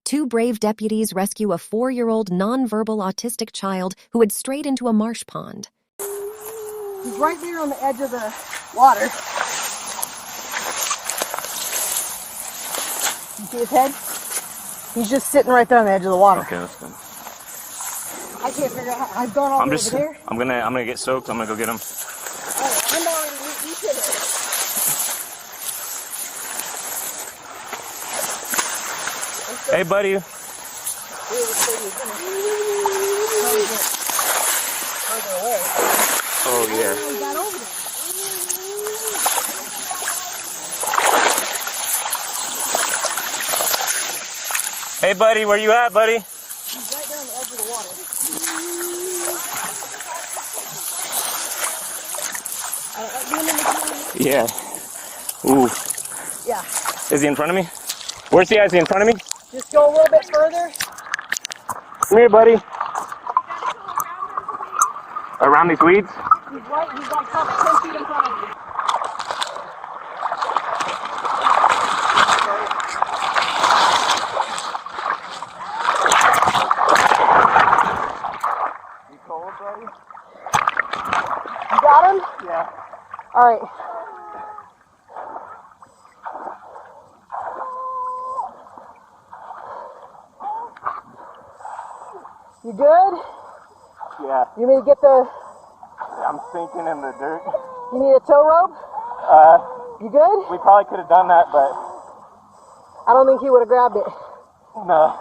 two brave deputies rescue a 4-year-old nonverbal autistic child who had strayed into a marsh pond. He's right there on the edge of the water. You see his head? He's just sitting right there on the edge of the water. Okay, that's good. I can't figure out how I've gone all over there. I'm gonna get soaked. I'm gonna go get him. Oh, I'm already deep in it. Hey, buddy. Oh, yeah. Hey, buddy, where you at, buddy? He's right there on the edge of the water. Yeah. Ooh. Yeah. Is he in front of me? Where's he at? Is he in front of me? Just go a little bit further. Come here, buddy. Around these weeds? He's like probably 10 feet in front of you. You cold, buddy? You got him? Yeah. All right. You good? Yeah. You need to get the... I'm sinking in the dirt. You need a tow rope? You good? We probably could have done that, but... I don't think he would have grabbed it. No.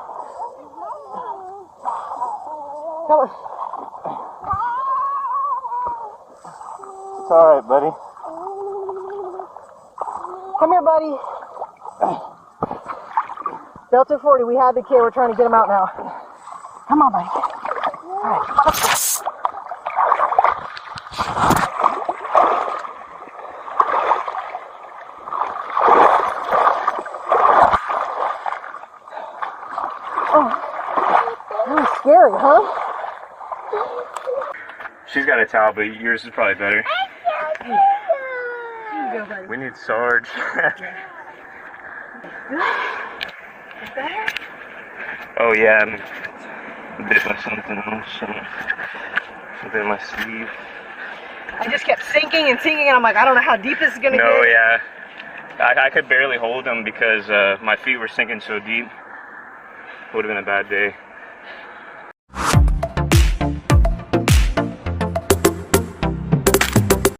Come on. It's alright, buddy. Come here, buddy. Delta 40, we had the kid. We're trying to get him out now. Come on, buddy. All right, come on, let's go. Oh, that was scary, huh? She's got a towel, but yours is probably better. Go, buddy. We need Sarge. Oh yeah, I bit by something else. Something in my sleeve. I just kept sinking and sinking, and I'm like, I don't know how deep this is gonna get. No, yeah. I could barely hold them because my feet were sinking so deep. Would have been a bad day.